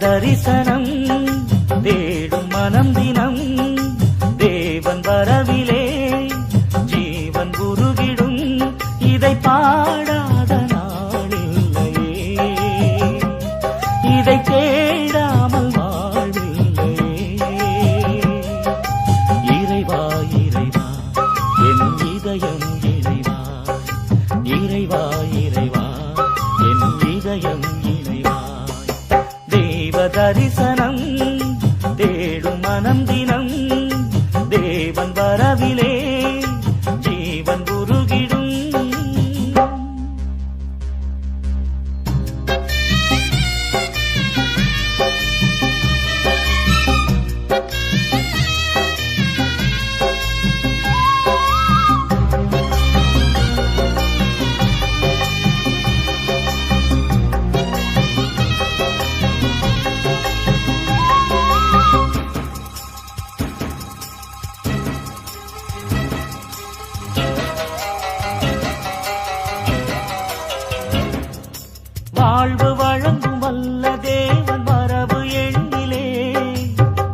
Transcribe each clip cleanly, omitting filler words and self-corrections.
தரிசனம் தேடும் மனம் தினம் தேவன் வரவிலே ஜீவன் உருகிடும். இதை பாடாத நாளில்லையே, இதை தேடாமல் வாழ்வில்லையே. இறைவா இறைவா என் இதயம் இறைவா, இறைவா இறைவா என் இதயம் இறைவா. தேவ தரிசனம் தேடும் மனம் தினம் தேவன் வரவிலே ஜீவன் உருகிடும். வாழ்வு வழங்கும் வல்ல தேவன் வரவு எண்ணிலே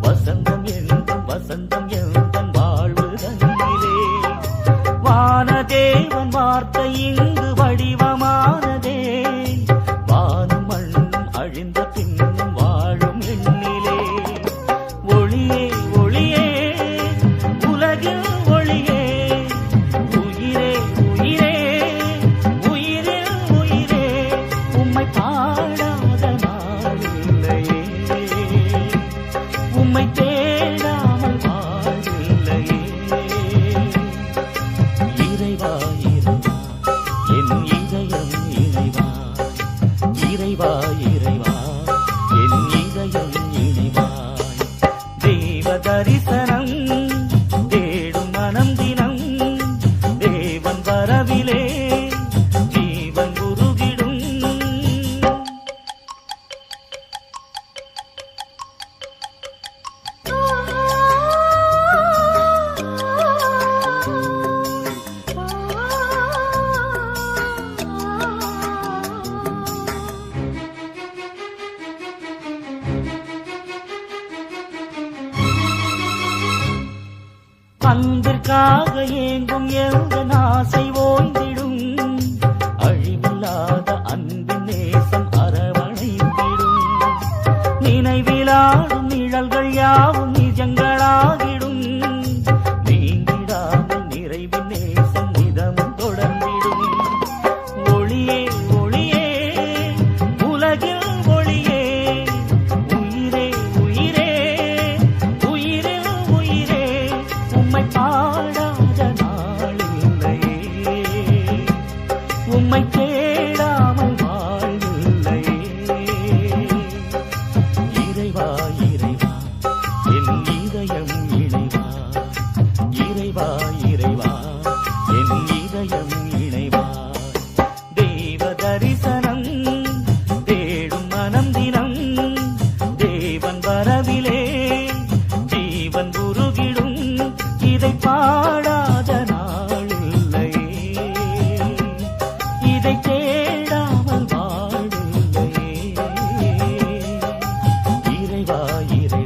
வசந்தம் என்றும் வசந்தம் எந்தன் வாழ்வு தன்னிலே. வானதேவன் வார்த்தை இங்கு வடிவமானதே, வானும் மண்ணும் அழிந்த பின்னும் வாழும் எண்ணிலே. ஒளியே ஒளியே உலகில் ஒளியே, உயிரே உயிரே உயிரில் உயிரே, உம்மை பாடாத நாளில்லையே, உம்மை தேடாமல் வாழ்வில்லையே. இறைவா இறைவா என் இதயம் இறைவா, இறைவா இறைவா என் இதயம் இறைவா. தேவ தரிசனம் தேடும் மனம் தினம் தேவன் வரவிலே ஜீவன் உருகிடும். அன்பிற்காக ஏங்கும் எந்த ஆசை ஓய்ந்திடும், அழிவில்லாத அன்பின் நேசம் அரவணைத்திடும். நினைவிலாடும் நிழல்கள் யாவும் நிஜங்களாகிடும், நீங்கிடாமல் நிறைவின் நேசம் நிதமும் தொடர்ந்திடும். ஒளியே ஒளியே உலகில் ஒளியே, உயிரே உயிரே உயிரில் உயிரே, உம்மை பாடாத நாளில்லையே, உம்மை தேடாமல் வாழ்வில்லையே. இறைவா இறைவா என் இதயம் இறைவா, இறைவா இறைவா என் இதயம் இறைவா. தேவ தரிசனம் தேடும் மனம் தினம் தேவன் வரவிலே ஜீவன் உருகிடும். இதை பாடாத நாளில்லையே, இதை தேடாமல் வாழ்வில்லையே. இறைவா இறைவா